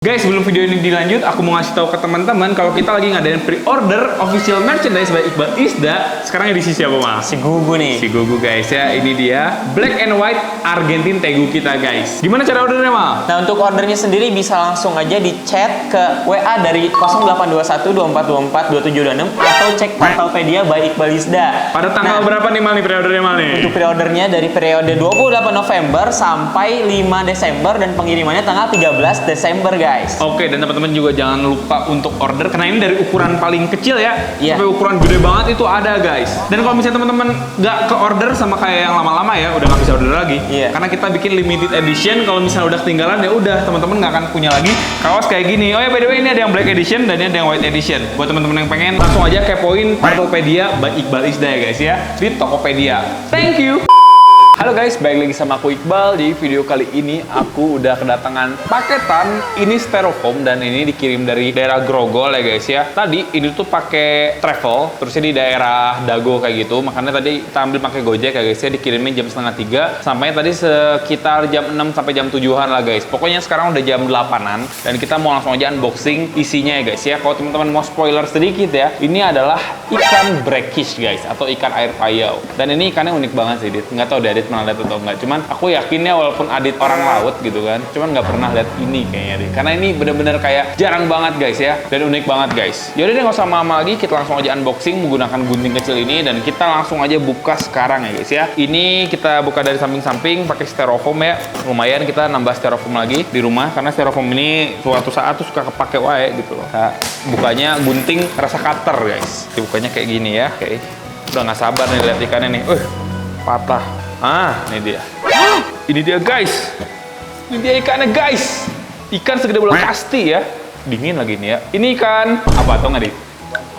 Guys, sebelum video ini dilanjut, aku mau ngasih tahu ke teman-teman kalau kita lagi ngadain pre-order official merchandise by Iqbal Isda. Sekarang edisi siapa, Mas? Si Gugu nih. Si Gugu, guys ya. Ini dia Black and White Argentine Tegu kita, guys. Gimana cara ordernya, Mal? Nah, untuk ordernya sendiri bisa langsung aja di chat ke WA dari 0821 2424 2726 atau cek Tokopedia by Iqbal Isda. Pada tanggal berapa nih, Mal, nih pre-ordernya, Mal, nih? Untuk pre-ordernya dari periode 28 November sampai 5 Desember dan pengirimannya tanggal 13 Desember, guys. Oke, dan teman-teman juga jangan lupa untuk order karena ini dari ukuran paling kecil ya Iya. sampai ukuran gede banget itu ada, guys. Dan kalau misalnya teman-teman nggak ke order sama kayak yang lama-lama ya, udah nggak bisa order lagi. Iya. Karena kita bikin limited edition. Kalau misalnya udah ketinggalan ya udah, teman-teman nggak akan punya lagi kaos kayak gini. Oh ya, by the way, ini ada yang black edition dan ini ada yang white edition. Buat teman-teman yang pengen, langsung aja kepoin Tokopedia by Iqbal Isda ya, guys ya, di Tokopedia. Thank you. Halo guys, balik lagi sama aku Iqbal. Di video kali ini aku udah kedatangan paketan ini styrofoam dan ini dikirim dari daerah Grogol ya, guys ya. Tadi ini tuh pakai travel, terusnya di daerah Dago kayak gitu. Makanya tadi kita ambil pakai Gojek ya, guys ya. Dikirimnya jam setengah 3, sampainya tadi sekitar jam 6 sampai jam 7-an lah, guys. Pokoknya sekarang udah jam 8-an dan kita mau langsung aja unboxing isinya ya, guys ya. Kalau teman-teman mau spoiler sedikit ya, ini adalah ikan breakfish, guys, atau ikan air payau. Dan ini ikannya unik banget sih, Dit. Nggak tahu deh Adit pernah lihat atau enggak, cuman aku yakinnya walaupun Adit orang laut gitu kan, cuman nggak pernah lihat ini kayaknya deh, karena ini bener-bener kayak jarang banget, guys ya, dan unik banget, guys. Yaudah deh, nggak usah lama-lama lagi, kita langsung aja unboxing menggunakan gunting kecil ini dan kita langsung aja buka sekarang ya, guys ya. Ini kita buka dari samping-samping pakai styrofoam ya, lumayan kita nambah styrofoam lagi di rumah karena styrofoam ini suatu saat tuh suka kepake wae gitu loh. Nah, bukanya gunting rasa cutter, guys. Dibukanya kayak gini ya. Oke, udah nggak sabar nih lihat ikannya nih. Patah. Ini dia. Ini dia, guys. Ini dia ikannya, guys. Ikan segede bola kasti ya. Dingin lagi nih ya. Ini ikan apa tau nggak, Dit?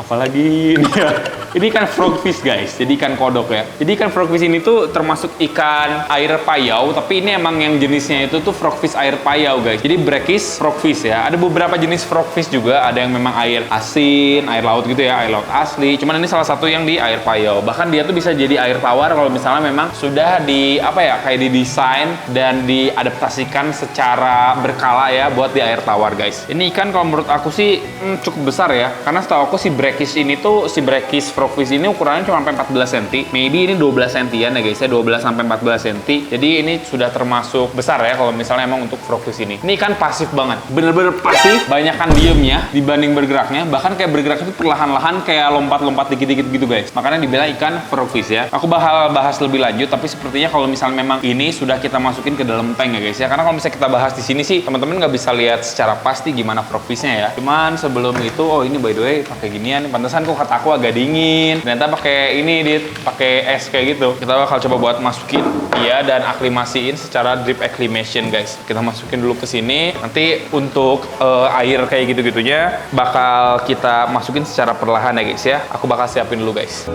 Apalagi ini ya. Ini ikan frogfish, guys. Jadi ikan kodok ya. Jadi ikan frogfish ini tuh termasuk ikan air payau, tapi ini emang yang jenisnya itu tuh frogfish air payau, guys. Jadi brackish frogfish ya. Ada beberapa jenis frogfish juga, ada yang memang air asin, air laut gitu ya, air laut asli. Cuman ini salah satu yang di air payau. Bahkan dia tuh bisa jadi air tawar kalau misalnya memang sudah di kayak didesain dan diadaptasikan secara berkala ya buat di air tawar, guys. Ini ikan kalau menurut aku sih cukup besar ya. Karena setahu aku si brackish ini tuh, si brackish frogfish ini ukurannya cuma sampai 14 cm. Maybe ini 12 cm-an ya, guys ya, 12 sampai 14 cm. Jadi ini sudah termasuk besar ya kalau misalnya emang untuk frogfish ini. Ini ikan pasif banget. Bener-bener pasif, banyakan diemnya dibanding bergeraknya. Bahkan kayak bergerak itu perlahan-lahan kayak lompat-lompat dikit-dikit gitu, guys. Makanya dibilang ikan frogfish ya. Aku bakal bahas lebih lanjut, tapi sepertinya kalau misalnya memang ini sudah kita masukin ke dalam tank ya, guys ya. Karena kalau misalnya kita bahas di sini sih, teman-teman nggak bisa lihat secara pasti gimana frogfishnya ya. Cuman sebelum itu, ini by the way pakai ginian. Pantesan kok kata aku agak dingin. Ternyata pakai ini, Dit, pakai es kayak gitu. Kita bakal coba buat masukin dan aklimasiin secara drip acclimation, guys. Kita masukin dulu ke sini. Nanti untuk air kayak gitu-gitunya bakal kita masukin secara perlahan ya, guys ya. Aku bakal siapin dulu, guys.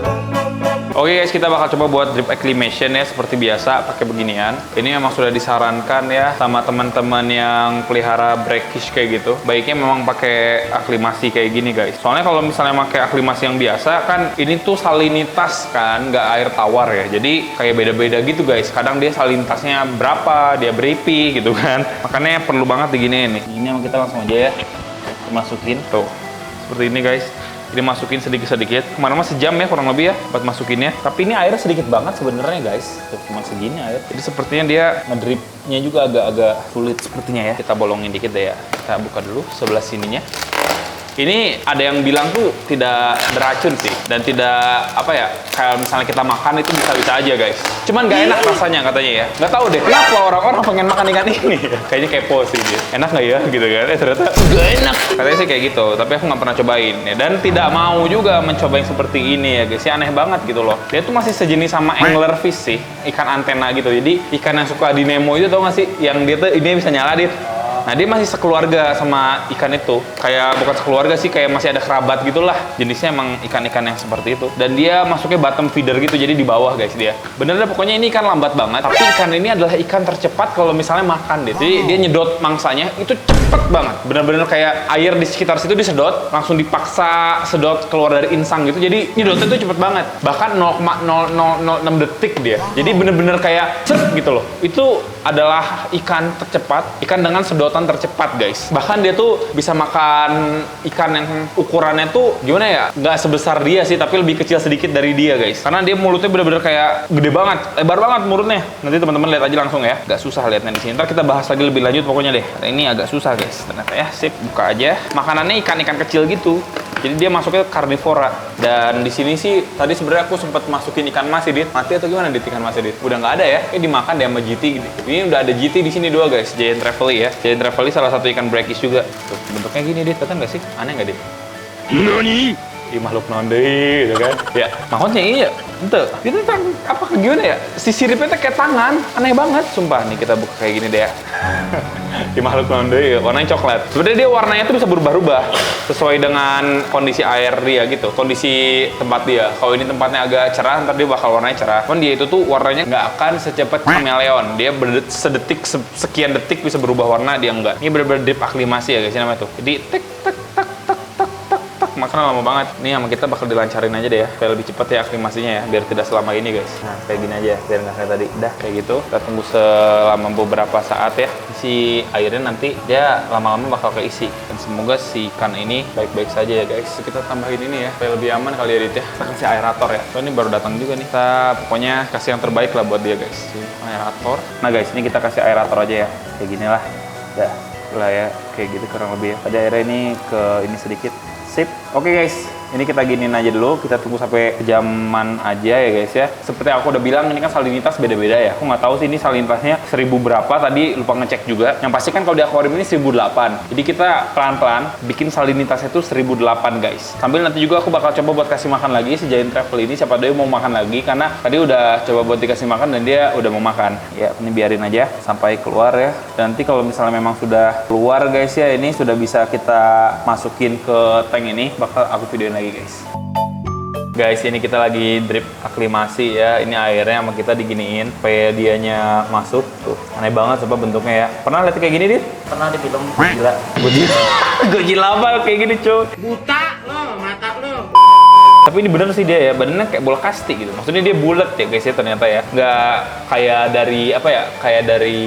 Oke, guys, kita bakal coba buat drip acclimation ya, seperti biasa pakai beginian. Ini memang sudah disarankan ya sama teman-teman yang pelihara brackish kayak gitu. Baiknya memang pakai aklimasi kayak gini, guys. Soalnya kalau misalnya pakai aklimasi yang biasa kan ini tuh salinitas kan, nggak air tawar ya. Jadi kayak beda-beda gitu, guys. Kadang dia salinitasnya berapa, dia beripi gitu kan. Makanya perlu banget diginiin nih. Ini kita langsung aja ya masukin tuh. Seperti ini, guys. Ini masukin sedikit-sedikit. Kemarin mah sejam ya kurang lebih ya buat masukinnya. Tapi ini airnya sedikit banget sebenarnya, guys. Tuh, cuma segini air. Jadi sepertinya dia ngedripnya juga agak-agak sulit sepertinya ya. Kita bolongin dikit deh ya. Kita buka dulu sebelah sininya. Ini ada yang bilang tuh tidak beracun sih, dan tidak kayak misalnya kita makan itu bisa-bisa aja, guys. Cuman nggak enak rasanya katanya ya. Nggak tahu deh kenapa orang-orang pengen makan ikan ini. Kayaknya kepo sih dia. Enak nggak ya gitu kan? Ternyata nggak enak. Katanya sih kayak gitu, tapi aku nggak pernah cobain ya. Dan tidak mau juga mencoba yang seperti ini ya, guys. Ya aneh banget gitu loh. Dia tuh masih sejenis sama anglerfish sih, ikan antena gitu. Jadi ikan yang suka di Nemo itu tau nggak sih? Yang dia tuh ini bisa nyala, Dit. Nah, dia masih sekeluarga sama ikan itu. Kayak bukan sekeluarga sih, kayak masih ada kerabat gitulah. Jenisnya emang ikan-ikan yang seperti itu. Dan dia masuknya bottom feeder gitu, jadi di bawah, guys, dia. Bener deh, pokoknya ini ikan lambat banget. Tapi ikan ini adalah ikan tercepat kalau misalnya makan deh. Jadi dia nyedot mangsanya itu cepet cepet banget. Bener-bener kayak air di sekitar situ disedot, langsung dipaksa sedot keluar dari insang gitu. Jadi nyedotnya tuh cepet banget. Bahkan 0,0006 detik dia. Jadi bener-bener kayak cet gitu loh. Itu adalah ikan tercepat, ikan dengan sedotan tercepat guys. Bahkan dia tuh bisa makan ikan yang ukurannya tuh gimana ya? Nggak sebesar dia sih, tapi lebih kecil sedikit dari dia guys. Karena dia mulutnya bener-bener kayak gede banget, lebar banget mulutnya. Nanti teman-teman lihat aja langsung ya. Nggak susah lihatnya di sini. Ntar kita bahas lagi lebih lanjut pokoknya deh. Ini agak susah guys. Ternyata ya, sip, buka aja. Makanannya ikan-ikan kecil gitu. Jadi dia masuknya karnivora. Dan di sini sih tadi sebenarnya aku sempat masukin ikan mas Dit. Mati atau gimana Dit ikan mas Dit? Udah nggak ada ya. Kayak dimakan deh sama GT gitu. Ini udah ada GT di sini dua guys. Giant Trevally ya. Giant Trevally salah satu ikan brackish juga. Tuh, bentuknya gini Dit. Kelihatan nggak sih? Aneh nggak Dit? Nani? Ih, makhluk nonde gitu kan. Ya, makanya iya. Ente, itu apa gimana ya? Si siripnya tuh kayak tangan. Aneh banget, sumpah. Nih kita buka kayak gini deh ya. Di makhluk nonde ya, warnanya coklat. Sebenarnya dia warnanya tuh bisa berubah-ubah sesuai dengan kondisi air dia gitu, kondisi tempat dia. Kalau ini tempatnya agak cerah, ntar dia bakal warnanya cerah. Cuman dia itu tuh warnanya nggak akan secepat kameleon. Dia sedetik, sekian detik bisa berubah warna, dia enggak. Ini bener-bener drip aklimasi ya guys, ini namanya tuh. Jadi tek tek tek tek tek tek tek, makanya lama banget. Nih sama kita bakal dilancarin aja deh ya, supaya lebih cepat ya aklimasinya ya, biar tidak selama ini guys. Nah kayak gini aja, biar nggak kayak tadi. Udah kayak gitu, kita tunggu selama beberapa saat ya. Si airnya nanti dia lama-lama bakal keisi. Dan semoga si ikan ini baik-baik saja ya guys. Kita tambahin ini ya, supaya lebih aman kali ya Dit ya. Kita kasih aerator ya. So, ini baru datang juga nih. Kita pokoknya kasih yang terbaik lah buat dia guys. Si aerator. Nah guys, ini kita kasih aerator aja ya. Kayak gini lah. Ya, lah ya. Kayak gitu kurang lebih ya. Tadi airnya ini ke ini sedikit. Sip. Oke guys, ini kita giniin aja dulu. Kita tunggu sampai kejaman aja ya guys ya. Seperti aku udah bilang, ini kan salinitas beda-beda ya. Aku nggak tahu sih ini salinitasnya 1000 berapa. Tadi lupa ngecek juga. Yang pasti kan kalau di akuarium ini 1008. Jadi kita pelan-pelan bikin salinitasnya tuh 1008 guys. Sambil nanti juga aku bakal coba buat kasih makan lagi si Giant Trevally ini. Siapa tahu dia mau makan lagi, karena tadi udah coba buat dikasih makan dan dia udah mau makan. Ya, ini biarin aja sampai keluar ya. Dan nanti kalau misalnya memang sudah keluar guys ya, ini sudah bisa kita masukin ke tank ini, bakal aku videoin lagi guys. Guys, ini kita lagi drip aklimasi ya. Ini airnya sama kita diginiin supaya dianya masuk. Tuh, aneh banget coba bentuknya ya. Pernah lihat kayak gini, Dit? Pernah di film Godzilla. Godzilla apa kayak gini, cuy? Buta lo, mata lo. Tapi ini bener sih dia ya, badannya kayak bola kasti gitu. Maksudnya dia bulat ya guys ya ternyata ya. Nggak kayak dari apa ya, kayak dari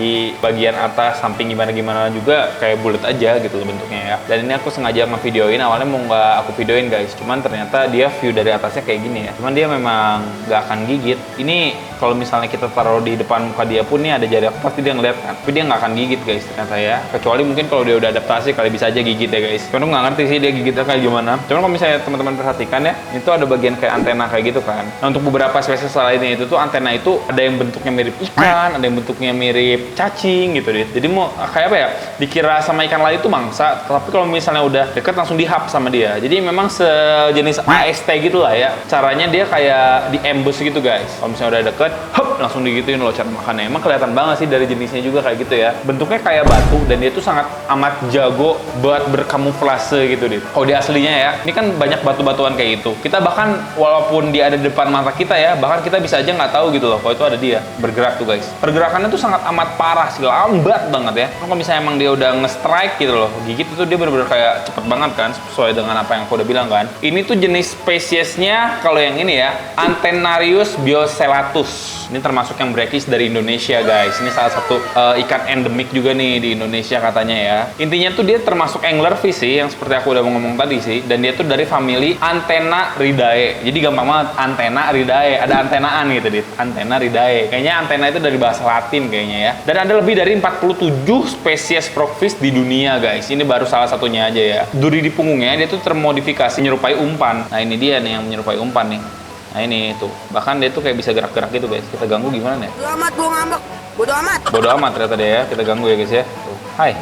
bagian atas samping gimana-gimana juga kayak bulat aja gitu bentuknya ya. Dan ini aku sengaja ngevideoin, awalnya mau nggak aku videoin guys. Cuman ternyata dia view dari atasnya kayak gini ya. Cuman dia memang nggak akan gigit. Ini kalau misalnya kita taruh di depan muka dia pun nih ada jari aku pasti dia ngeliat kan. Tapi dia nggak akan gigit guys ternyata ya. Kecuali mungkin kalau dia udah adaptasi kali bisa aja gigit ya guys. Cuman aku nggak ngerti sih dia gigitnya kayak gimana. Cuman kalau misalnya teman-teman perhatikan ya, itu ada bagian kayak antena kayak gitu kan. Nah, untuk beberapa spesies lainnya itu tuh antena itu ada yang bentuknya mirip ikan, ada yang bentuknya mirip cacing gitu deh. Jadi mau kayak apa ya? Dikira sama ikan lain itu mangsa, tapi kalau misalnya udah deket langsung dihap sama dia. Jadi memang sejenis AST gitu lah ya. Caranya dia kayak di ambush gitu guys. Kalau misalnya udah deket, hop, langsung digituin loh cara makannya. Emang kelihatan banget sih dari jenisnya juga kayak gitu ya. Bentuknya kayak batu dan dia tuh sangat amat jago buat berkamuflase gitu deh. Kalau di aslinya ya, ini kan banyak batu-batuan kayak gitu. Kita bahkan walaupun dia ada di depan mata kita ya, bahkan kita bisa aja nggak tahu gitu loh kalau itu ada dia bergerak tuh guys. Pergerakannya tuh sangat amat parah sih, lambat banget ya. Kalau misalnya emang dia udah nge-strike gitu loh, gigit itu dia bener-bener kayak cepet banget kan, sesuai dengan apa yang aku udah bilang kan. Ini tuh jenis spesiesnya kalau yang ini ya, Antennarius biocelatus. Ini termasuk yang brackish dari Indonesia guys. Ini salah satu ikan endemik juga nih di Indonesia katanya ya. Intinya tuh dia termasuk anglerfish sih, yang seperti aku udah ngomong tadi sih. Dan dia tuh dari famili Antennaridae. Jadi gampang banget, Antennaridae. Ada antenaan gitu dit, Antennaridae. Kayaknya antena itu dari bahasa Latin kayaknya ya. Dan ada lebih dari 47 spesies frogfish di dunia guys. Ini baru salah satunya aja ya. Duri di punggungnya dia tuh termodifikasi menyerupai umpan. Nah ini dia nih yang menyerupai umpan nih. Nah ini tuh, bahkan dia tuh kayak bisa gerak-gerak gitu guys. Kita ganggu gimana nih? Bodo amat, gua ngambek. Bodo amat. Bodo amat ternyata dia ya. Kita ganggu ya guys ya. Tuh. Hai.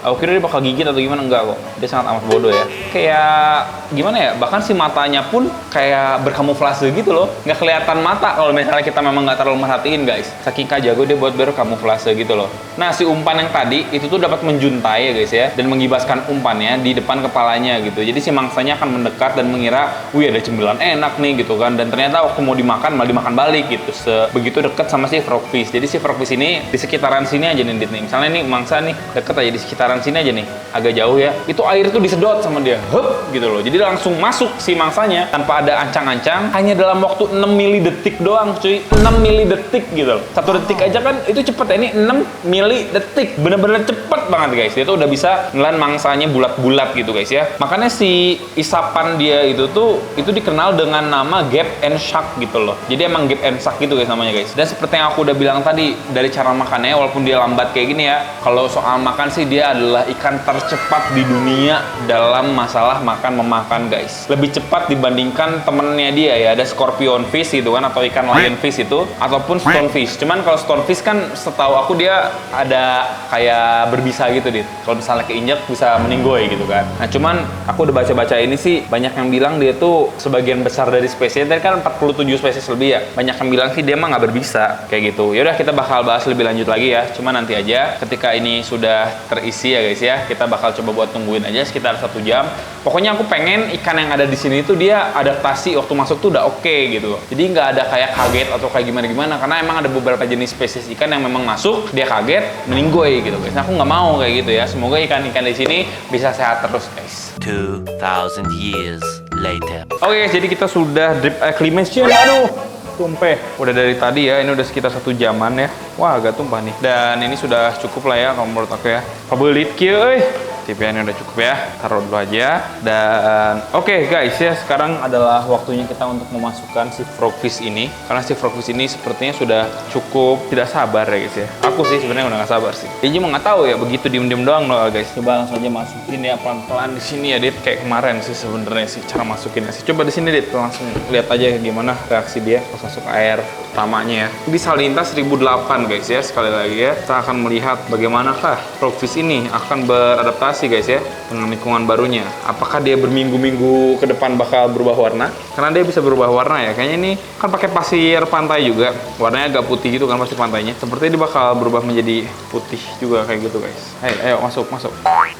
Aku kira dia bakal gigit atau gimana, enggak kok. Dia sangat amat bodoh ya. Kayak gimana ya? Bahkan si matanya pun kayak berkamuflase gitu loh. Nggak kelihatan mata kalau misalnya kita memang nggak terlalu merhatiin guys. Saking jago dia buat berkamuflase gitu loh. Nah si umpan yang tadi itu tuh dapat menjuntai ya guys ya, dan mengibaskan umpannya di depan kepalanya gitu. Jadi si mangsanya akan mendekat dan mengira, wih ada cemilan enak nih gitu kan. Dan ternyata waktu mau dimakan malah dimakan balik gitu. Begitu deket sama si frogfish. Jadi si frogfish ini di sekitaran sini aja nih, Dit, nih. Misalnya nih mangsa nih deket aja di sekitaran sekitaran sini aja nih, agak jauh ya, itu air tuh disedot sama dia, hup gitu loh. Jadi langsung masuk si mangsanya tanpa ada ancang-ancang, hanya dalam waktu 6 mili detik doang cuy. 6 mili detik gitu loh. 1 detik aja kan itu cepet ya, ini 6 mili detik, bener-bener cepet banget guys. Dia tuh udah bisa nelan mangsanya bulat-bulat gitu guys ya. Makanya si isapan dia itu tuh itu dikenal dengan nama gap and shark gitu loh. Jadi emang gap and shark gitu guys namanya guys. Dan seperti yang aku udah bilang tadi, dari cara makannya walaupun dia lambat kayak gini ya, kalau soal makan sih dia adalah ikan tercepat di dunia dalam masalah memakan guys. Lebih cepat dibandingkan temennya dia ya, ada scorpion fish gitu kan, atau ikan lion fish itu, ataupun stonefish. Cuman kalau stonefish kan setahu aku dia ada kayak berbisa gitu dit. Kalau misalnya keinjak bisa meninggoy gitu kan. Nah cuman aku udah baca-baca ini sih, banyak yang bilang dia tuh sebagian besar dari spesies, tadi kan 47 spesies lebih ya, banyak yang bilang sih dia mah nggak berbisa kayak gitu. Yaudah kita bakal bahas lebih lanjut lagi ya, cuma nanti aja ketika ini sudah terisi ya guys ya, kita bakal coba buat tungguin aja sekitar 1 jam. Pokoknya aku pengen ikan yang ada di sini tuh dia adaptasi waktu masuk tuh udah oke gitu loh. Jadi nggak ada kayak kaget atau kayak gimana-gimana, karena emang ada beberapa jenis spesies ikan yang memang masuk dia kaget meninggoy gitu guys. Nah, aku nggak mau kayak gitu ya. Semoga ikan-ikan di sini bisa sehat terus guys. 2,000 years later. Oke guys, jadi kita sudah drip acclimation. Aduh, tumpeh. Udah dari tadi ya, ini udah sekitar 1 jaman ya. Wah, agak tumpah nih. Dan ini sudah cukup lah ya kalau menurut aku ya. Pabelit kieu euy. Tipnya ini udah cukup ya, taruh dulu aja. Dan oke guys ya, sekarang adalah waktunya kita untuk memasukkan si frogfish ini, karena si frogfish ini sepertinya sudah cukup tidak sabar ya guys ya. Aku sih sebenarnya udah nggak sabar sih. Dia cuma nggak tahu ya, begitu diem-diem doang loh guys. Coba langsung aja masukin ya pelan-pelan di sini ya Dit, kayak kemarin sih sebenarnya sih cara masukinnya sih. Coba di sini Dit, langsung lihat aja gimana reaksi dia pas masuk air pertamanya ya. Di Salinta 1008 guys ya, sekali lagi ya kita akan melihat bagaimanakah frogfish ini akan beradaptasi guys ya dengan lingkungan barunya. Apakah dia berminggu-minggu ke depan bakal berubah warna? Karena dia bisa berubah warna ya. Kayaknya ini kan pakai pasir pantai juga. Warnanya agak putih gitu kan pasir pantainya. Sepertinya dia bakal berubah menjadi putih juga kayak gitu guys. Ayo masuk.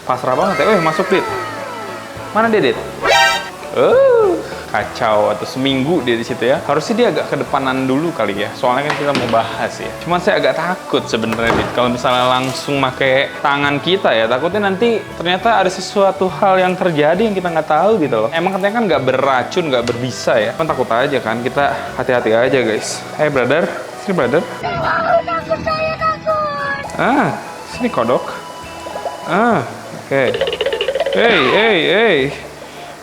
Pasrah banget ya. Masuk Dit. Mana dia Dit? Kacau, atau seminggu dia di situ ya. Harusnya dia agak kedepanan dulu kali ya. Soalnya kan kita mau bahas ya. Cuman saya agak takut sebenarnya kalau misalnya langsung pakai tangan kita ya. Takutnya nanti ternyata ada sesuatu hal yang terjadi yang kita nggak tahu gitu loh. Emang katanya kan nggak beracun, nggak berbisa ya. Kan takut aja kan. Kita hati-hati aja guys. Hey brother, sini brother. Takut, saya takut. Sini kodok. Oke. Hey.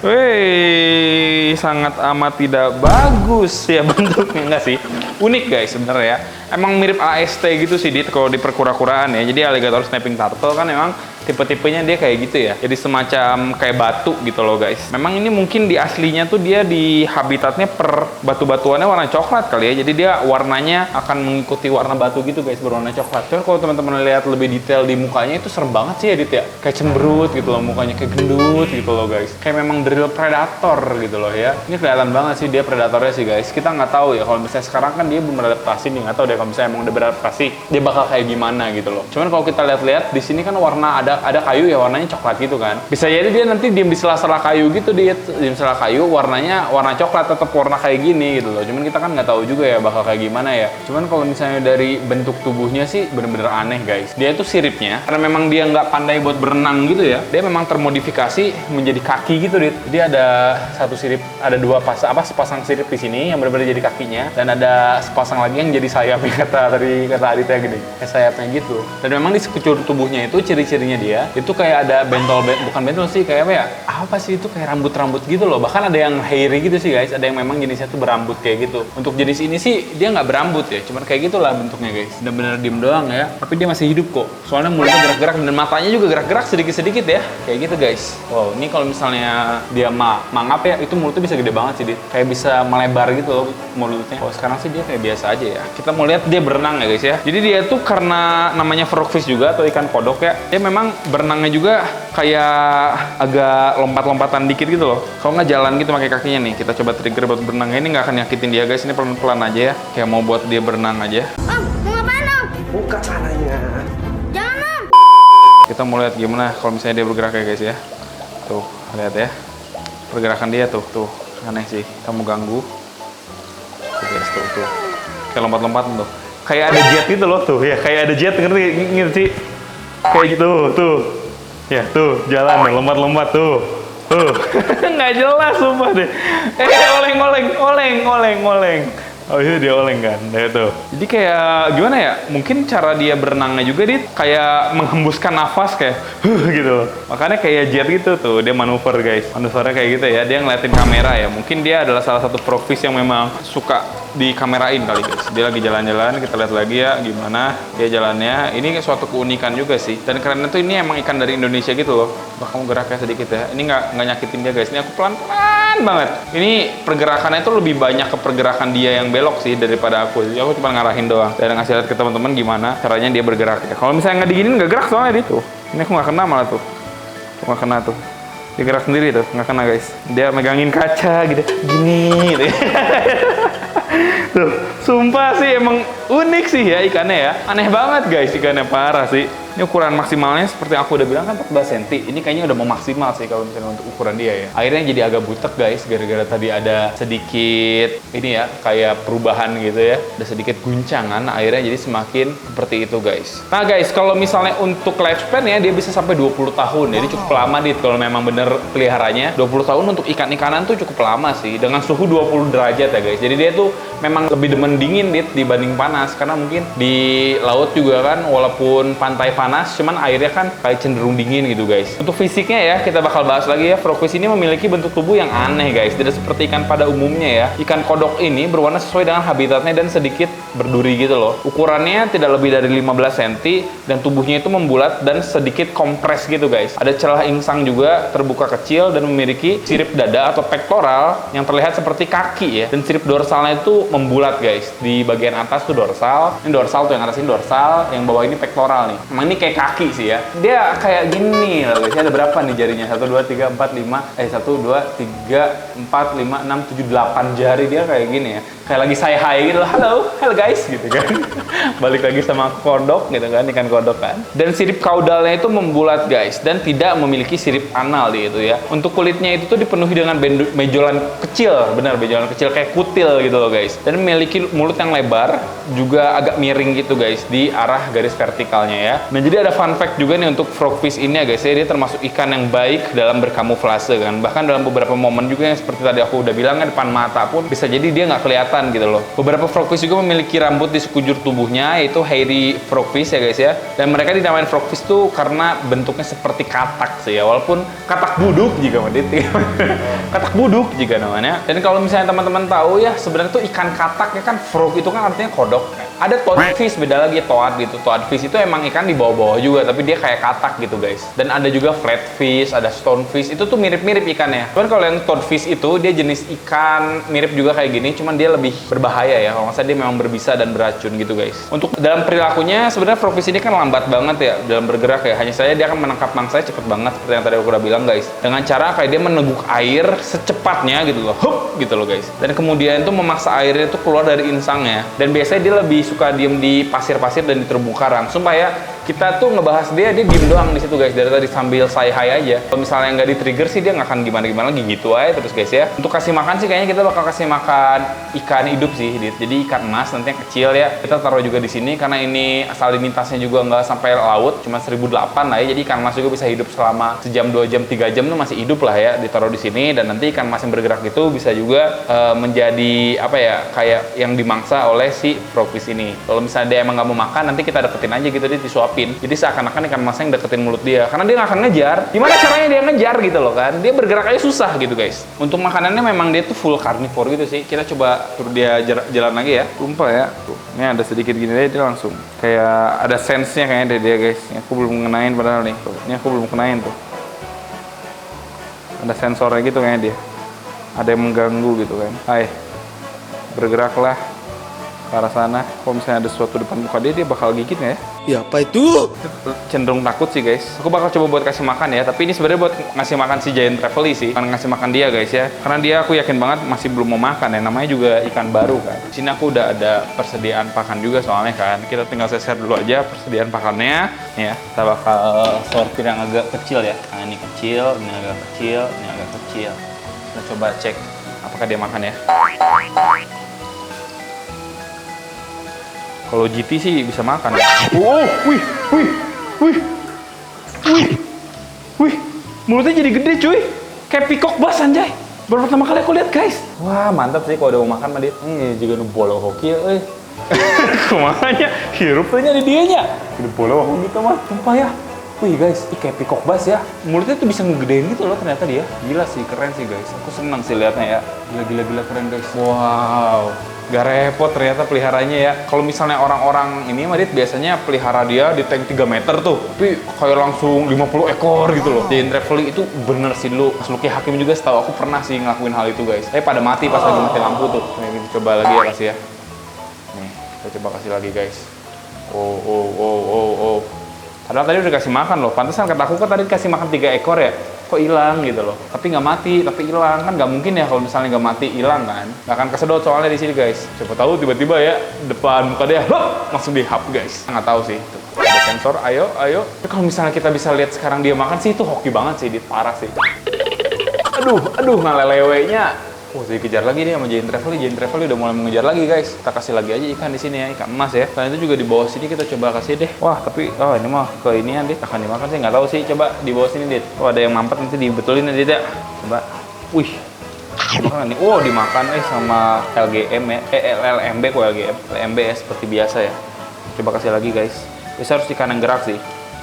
Wih, sangat amat tidak bagus ya bentuknya, enggak sih? Unik guys sebenarnya ya. Emang mirip AST gitu sih Dit kalau di perkura-kuraan ya. Jadi alligator snapping turtle kan emang tipe-tipenya dia kayak gitu ya. Jadi semacam kayak batu gitu loh guys. Memang ini mungkin di aslinya tuh dia di habitatnya per batu-batuannya warna coklat kali ya. Jadi dia warnanya akan mengikuti warna batu gitu guys, berwarna coklat. Tapi kalau teman-teman lihat lebih detail di mukanya itu serem banget sih ya Dit ya. Kayak cemberut gitu loh mukanya, kayak gendut gitu loh guys. Kayak memang real predator gitu loh ya. Ini kelihatan banget sih dia predatornya sih guys. Kita nggak tahu ya kalau misalnya sekarang kan dia belum beradaptasi nih, nggak tahu deh kalau misalnya emang udah beradaptasi dia bakal kayak gimana gitu loh. Cuman kalau kita lihat-lihat di sini kan warna ada kayu ya, warnanya coklat gitu kan. Bisa jadi dia nanti diem di sela-sela kayu gitu, dia diem sela kayu warnanya warna coklat, tetap warna kayak gini gitu loh. Cuman kita kan nggak tahu juga ya bakal kayak gimana ya. Cuman kalau misalnya dari bentuk tubuhnya sih bener-bener aneh guys. Dia tuh siripnya karena memang dia nggak pandai buat berenang gitu ya. Dia memang termodifikasi menjadi kaki gitu Dit. Jadi ada satu sirip, ada sepasang sirip di sini yang benar-benar jadi kakinya, dan ada sepasang lagi yang jadi sayapnya kata Aditya gini, kayak sayapnya gitu. Dan memang di sekujur tubuhnya itu ciri-cirinya dia itu kayak ada bukan bentol sih, kayak apa ya? Apa sih itu, kayak rambut-rambut gitu loh. Bahkan ada yang hairy gitu sih guys, ada yang memang jenisnya tuh berambut kayak gitu. Untuk jenis ini sih dia nggak berambut ya, cuman kayak gitulah bentuknya guys. Bener-bener diem doang ya, tapi dia masih hidup kok. Soalnya mulutnya gerak-gerak dan matanya juga gerak-gerak sedikit-sedikit ya, kayak gitu guys. Wow, ini kalau misalnya dia mangap ya, itu mulutnya bisa gede banget sih dia. Kayak bisa melebar gitu loh mulutnya. Oh sekarang sih dia kayak biasa aja ya. Kita mau lihat dia berenang ya guys ya. Jadi dia tuh karena namanya frogfish juga atau ikan kodok ya, dia memang berenangnya juga kayak agak lompat-lompatan dikit gitu loh. Kalau nggak jalan gitu pakai kakinya nih. Kita coba trigger buat berenang. Ini nggak akan nyakitin dia guys. Ini pelan-pelan aja ya. Kayak mau buat dia berenang aja. Om, mau ngapain om? Buka caranya. Jangan om. Kita mau lihat gimana kalau misalnya dia bergerak ya guys ya. Tuh, lihat ya. Pergerakan dia tuh. Aneh sih. Kamu ganggu. Tuh guys, tuh. Kayak lompat-lompat tuh. Kayak ada jet gitu loh tuh ya. Kayak ada jet, ngerti sih? Kayak gitu, tuh. Ya tuh, jalan lompat-lompat tuh. Tuh. Nggak jelas sumpah deh. Oleng. Oh iya dia oleng kan, ya tuh. Jadi kayak gimana ya? Mungkin cara dia berenangnya juga dia kayak menghembuskan nafas kayak gitu loh. Makanya kayak jet gitu tuh, dia manuver guys. Manuvernya kayak gitu ya, dia ngeliatin kamera ya. Mungkin dia adalah salah satu frogfish yang memang suka dikamerain kali guys. Dia lagi jalan-jalan, kita lihat lagi ya gimana dia jalannya. Ini suatu keunikan juga sih. Dan kerennya tuh ini emang ikan dari Indonesia gitu loh. Kamu geraknya sedikit ya. Ini nggak nyakitin dia guys. Ini aku pelan-pelan banget. Ini pergerakannya tuh lebih banyak ke pergerakan dia yang belok sih daripada aku. Jadi aku cuma ngarahin doang. Dan ngasih lihat ke teman-teman gimana caranya dia bergerak ya. Kalau misalnya nggak diginin nggak gerak soalnya dia tuh. Ini aku nggak kena malah tuh. Nggak kena tuh. Dia gerak sendiri tuh, nggak kena guys. Dia megangin kaca gitu, gini gitu. Tuh, sumpah sih emang unik sih ya ikannya ya. Aneh banget guys ikannya, parah sih. Ini ukuran maksimalnya seperti yang aku udah bilang kan 14 cm. Ini kayaknya udah mau maksimal sih kalau misalnya untuk ukuran dia ya. Akhirnya jadi agak butek guys, gara-gara tadi ada sedikit ini ya, kayak perubahan gitu ya. Ada sedikit guncangan, akhirnya jadi semakin seperti itu guys. Nah guys, kalau misalnya untuk lifespan ya, dia bisa sampai 20 tahun. Jadi cukup lama dit kalau memang bener peliharanya. 20 tahun untuk ikan-ikanan tuh cukup lama sih. Dengan suhu 20 derajat ya guys. Jadi dia tuh memang lebih demen dingin dit dibanding panas. Karena mungkin di laut juga kan, walaupun pantai panas, cuman airnya kan kayak cenderung dingin gitu guys. Untuk fisiknya ya, kita bakal bahas lagi ya. Frogfish ini memiliki bentuk tubuh yang aneh guys. Tidak seperti ikan pada umumnya ya. Ikan kodok ini berwarna sesuai dengan habitatnya dan sedikit berduri gitu loh. Ukurannya tidak lebih dari 15 cm dan tubuhnya itu membulat dan sedikit kompres gitu guys. Ada celah insang juga terbuka kecil dan memiliki sirip dada atau pektoral yang terlihat seperti kaki ya. Dan sirip dorsalnya itu membulat guys. Di bagian atas tuh dorsal. Ini dorsal tuh, yang atas ini dorsal, yang bawah ini pektoral nih. Emang ini kayak kaki sih ya. Dia kayak gini loh guys. Ada berapa nih jarinya? 1 2 3 4 5 1 2 3 4 5 6 7 8 jari dia kayak gini ya. Kayak lagi say hi gitu loh. Halo guys gitu kan. Balik lagi sama kodok gitu kan, ikan kodok kan. Dan sirip kaudalnya itu membulat guys dan tidak memiliki sirip anal gitu ya. Untuk kulitnya itu tuh dipenuhi dengan benjolan kecil, benar benjolan kecil kayak kutil gitu loh guys. Dan memiliki mulut yang lebar, juga agak miring gitu guys di arah garis vertikalnya ya. Nah jadi ada fun fact juga nih untuk frogfish ini ya guys ya, dia termasuk ikan yang baik dalam berkamuflase kan. Bahkan dalam beberapa momen juga yang seperti tadi aku udah bilang kan, depan mata pun bisa jadi dia nggak kelihatan gitu loh. Beberapa frogfish juga memiliki rambut di sekujur tubuhnya, yaitu hairy frogfish ya guys ya. Dan mereka dinamain frogfish tuh karena bentuknya seperti katak sih ya, walaupun katak buduk jika katak buduk jika namanya. Dan kalau misalnya teman-teman tahu ya, sebenarnya tuh ikan katak ya kan, frog itu kan artinya kodok. Ada toadfish, beda lagi toad gitu. Toadfish itu emang ikan di bawah-bawah juga, tapi dia kayak katak gitu guys. Dan ada juga flatfish, ada stonefish, itu tuh mirip-mirip ikannya. Cuman kalau yang toadfish itu dia jenis ikan mirip juga kayak gini, cuman dia lebih berbahaya ya. Kalau nggak salah dia memang berbisa dan beracun gitu guys. Untuk dalam perilakunya sebenarnya frogfish ini kan lambat banget ya dalam bergerak ya. Hanya saja dia akan menangkap mangsanya cepet banget seperti yang tadi aku udah bilang guys. Dengan cara kayak dia meneguk air secepatnya gitu loh, hup gitu loh guys. Dan kemudian itu memaksa airnya itu keluar dari insangnya. Dan biasanya dia lebih suka diem di pasir-pasir dan di terumbu karang. Sumpah ya, kita tuh ngebahas dia diem doang di situ guys. Dari tadi sambil say hi aja. Kalau misalnya nggak di-trigger sih dia nggak akan gimana-gimana lagi gitu aja terus guys ya. Untuk kasih makan sih kayaknya kita bakal kasih makan ikan hidup sih. Jadi ikan emas nanti yang kecil ya. Kita taruh juga di sini karena ini salinitasnya juga nggak sampai laut, cuma 1008 lah ya. Jadi ikan emas juga bisa hidup selama sejam, 2 jam, 3 jam tuh masih hidup lah ya. Ditaruh di sini dan nanti ikan emas yang bergerak itu bisa juga menjadi apa ya, kayak yang dimangsa oleh si frogfish ini. Kalau misalnya dia emang nggak mau makan, nanti kita deketin aja gitu, dia disuapin. Jadi seakan-akan ikan emasnya yang deketin mulut dia, karena dia nggak akan ngejar. Gimana caranya dia ngejar gitu loh kan? Dia bergerak aja susah gitu guys. Untuk makanannya memang dia tuh full carnivore gitu sih. Kita coba suruh dia jalan lagi ya. Sumpah ya. Tuh, ini ada sedikit gini deh, dia langsung kayak ada sense-nya kayaknya dari dia guys. Ini aku belum ngenain padahal nih. Tuh, ini aku belum kenain tuh. Ada sensornya gitu kayaknya dia. Ada yang mengganggu gitu kan. Hai, bergeraklah ke arah sana. Kalau misalnya ada sesuatu depan muka dia bakal gigit nggak ya? Ya apa itu? Cenderung takut sih guys. Aku bakal coba buat kasih makan ya. Tapi ini sebenarnya buat ngasih makan si giant trevally sih. Bukan ngasih makan dia guys ya. Karena dia aku yakin banget masih belum mau makan ya. Namanya juga ikan baru kan. Di sini aku udah ada persediaan pakan juga soalnya kan. Kita tinggal share dulu aja persediaan pakannya. Ya, kita bakal sortir yang agak kecil ya. Nah ini kecil, ini agak kecil, ini agak kecil. Kita coba cek apakah dia makan ya. Kalau GT sih bisa makan. Oh, wih. Wih, mulutnya jadi gede cuy. Kayak peacock bass anjay. Baru pertama kali aku lihat guys. Wah mantap sih kalau udah mau makan Madit. Juga nu bolo hoki ya. Kumanya hirup tuhnya di dianya. Udah bolo hoki gitu mah. Sumpah ya. Wih guys, ini kayak peacock bass ya. Mulutnya tuh bisa ngegedein gitu loh ternyata dia. Gila sih, keren sih guys. Aku senang sih liatnya ya. Gila keren guys. Wow. Gak repot ternyata peliharanya ya. Kalau misalnya orang-orang ini Madit biasanya pelihara dia di tank 3 meter tuh. Tapi kayak langsung 50 ekor gitu loh. Giant Trevally itu bener sih dulu. Mas Lucky Hakim juga setahu aku pernah sih ngelakuin hal itu guys. Pada mati pas lagi mati lampu tuh. Nih, kita coba lagi ya kasih ya. Nih, kita coba kasih lagi guys. Oh. Padahal tadi udah kasih makan loh. Pantesan kata aku kan tadi kasih makan 3 ekor ya. Kok hilang gitu loh. Tapi nggak mati, tapi hilang. Kan nggak mungkin ya kalau misalnya nggak mati hilang kan. Nggak akan kesedot soalnya di sini guys. Siapa tahu tiba-tiba ya depan muka dia langsung dihap guys. Nggak tahu sih. Tuh, ada sensor. Ayo. Tapi kalau misalnya kita bisa lihat sekarang dia makan sih itu hoki banget sih. Dia parah sih. Aduh ngalelewenya. Oh, saya kejar lagi nih sama Giant Trevally. Giant Trevally udah mulai mengejar lagi guys. Kita kasih lagi aja ikan di sini ya, ikan emas ya. Selain itu juga di bawah sini kita coba kasih deh. Wah, tapi ini mah ke inian Dit. Akan dimakan sih, nggak tahu sih. Coba di bawah sini Dit. Oh, ada yang mampet nanti dibetulin ya Dit ya. Coba. Wih. Dimakan nih. Oh, dimakan sama LGM ya. LMB kok LGM. LMB ya seperti biasa ya. Coba kasih lagi guys. Bisa harus ikan yang gerak sih.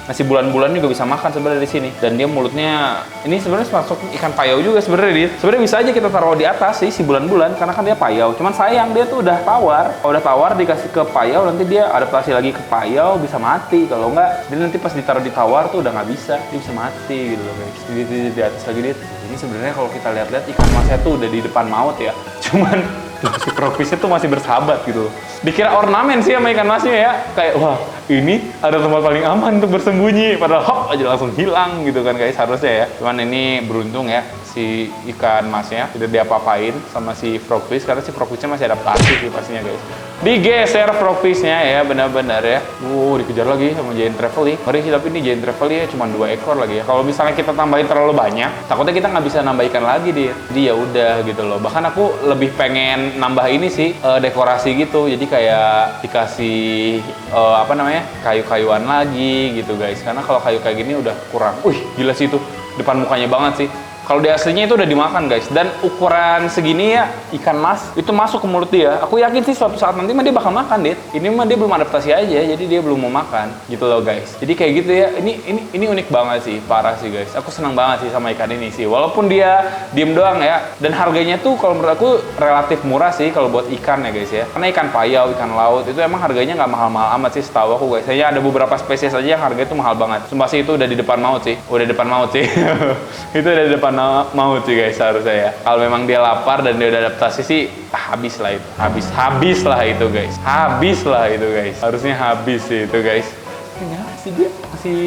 Nasi bulan-bulan juga bisa makan sebenarnya di sini. Dan dia mulutnya ini sebenarnya masuk ikan payau juga sebenarnya dia. Sebenarnya bisa aja kita taruh di atas sih si bulan-bulan karena kan dia payau. Cuman sayang dia tuh udah tawar. Kalau udah tawar dikasih ke payau nanti dia adaptasi lagi ke payau bisa mati. Kalau enggak dia nanti pas ditaruh di tawar tuh udah nggak bisa. Dia bisa mati gitu loh guys. Di atas lagi dia. Ini sebenarnya kalau kita lihat-lihat ikan masnya tuh udah di depan maut ya. Cuman si frogfishnya tuh masih bersahabat gitu. Dikira ornamen sih sama ikan masnya ya. Kayak wah ini ada tempat paling aman untuk bersembunyi. Padahal hop aja langsung hilang gitu kan guys harusnya ya. Cuman ini beruntung ya si ikan masnya tidak diapa-apain sama si frogfish. Karena si frogfishnya masih adaptasi sih pastinya guys. Digeser frogfishnya ya benar-benar ya. Dikejar lagi sama Giant Trevally. Ngeri sih tapi ini Giant Trevally ya cuma 2 ekor lagi ya. Kalau misalnya kita tambahin terlalu banyak, takutnya kita nggak bisa nambah ikan lagi dia. Jadi ya udah gitu loh. Bahkan aku lebih pengen nambah ini sih dekorasi gitu. Jadi kayak dikasih kayu-kayuan lagi gitu guys. Karena kalau kayu kayak gini udah kurang. Wih gila sih itu depan mukanya banget sih. Kalau di aslinya itu udah dimakan guys. Dan ukuran segini ya ikan mas itu masuk ke mulut dia. Aku yakin sih suatu saat nanti mah dia bakal makan Dit. Ini mah dia belum adaptasi aja. Jadi dia belum mau makan gitu loh guys. Jadi kayak gitu ya. Ini unik banget sih. Parah sih guys. Aku senang banget sih sama ikan ini sih. Walaupun dia diem doang ya. Dan harganya tuh kalau menurut aku relatif murah sih kalau buat ikan ya guys ya. Karena ikan payau, ikan laut itu emang harganya nggak mahal-mahal amat sih setahu aku guys. Hanya ada beberapa spesies aja yang harganya tuh mahal banget. Sumpah sih itu udah di depan maut sih. Udah di depan maut sih. Itu udah di depan maut sih guys harusnya ya. Kalau memang dia lapar dan dia udah adaptasi sih habis lah itu. Habis lah itu guys. Habis lah itu guys. Harusnya habis sih itu guys. Sih dia masih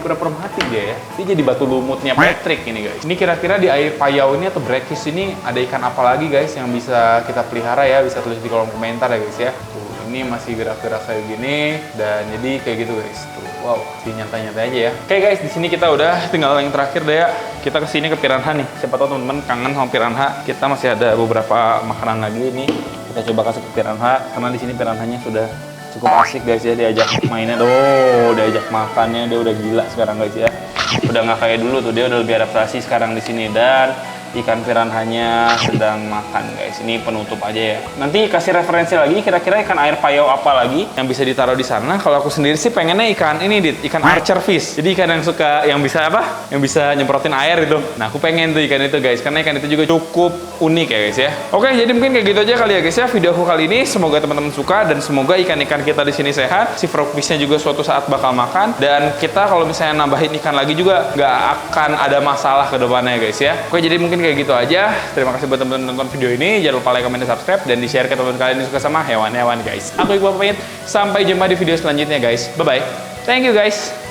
pura-pura mati dia ya. Dia jadi batu lumutnya Patrick ini guys. Ini kira-kira di air payau ini atau breakfish ini ada ikan apa lagi guys yang bisa kita pelihara ya? Bisa tulis di kolom komentar ya guys ya. Tuh, ini masih gerak-gerak kayak gini dan jadi kayak gitu guys. Tuh, wow, si nyantai-nyantai aja ya. Oke guys, di sini kita udah tinggal yang terakhir deh ya. Kita kesini ke piranha nih. Siapa tahu teman-teman kangen sama piranha. Kita masih ada beberapa makanan lagi nih. Kita coba kasih ke piranha karena di sini piranhanya sudah cukup asik guys ya, diajak mainnya diajak makannya dia udah gila sekarang guys ya. Udah nggak kayak dulu tuh, dia udah lebih adaptasi sekarang di sini. Dan ikan piranhanya sedang makan guys. Ini penutup aja ya. Nanti kasih referensi lagi kira-kira ikan air payau apa lagi yang bisa ditaruh di sana. Kalau aku sendiri sih pengennya ikan ini Dit, ikan archer fish. Jadi ikan yang suka yang bisa apa? Yang bisa nyemprotin air itu. Nah, aku pengen tuh ikan itu guys karena ikan itu juga cukup unik ya guys ya. Oke, jadi mungkin kayak gitu aja kali ya guys ya video aku kali ini. Semoga teman-teman suka dan semoga ikan-ikan kita di sini sehat. Si frogfishnya juga suatu saat bakal makan dan kita kalau misalnya nambahin ikan lagi juga nggak akan ada masalah ke depannya guys ya. Oke, jadi mungkin kayak gitu aja. Terima kasih buat teman-teman nonton video ini. Jangan lupa like, comment, dan subscribe dan di-share ke teman-teman kalian yang suka sama hewan-hewan guys. Aku Iqbal pamit. Sampai jumpa di video selanjutnya guys. Bye bye. Thank you guys.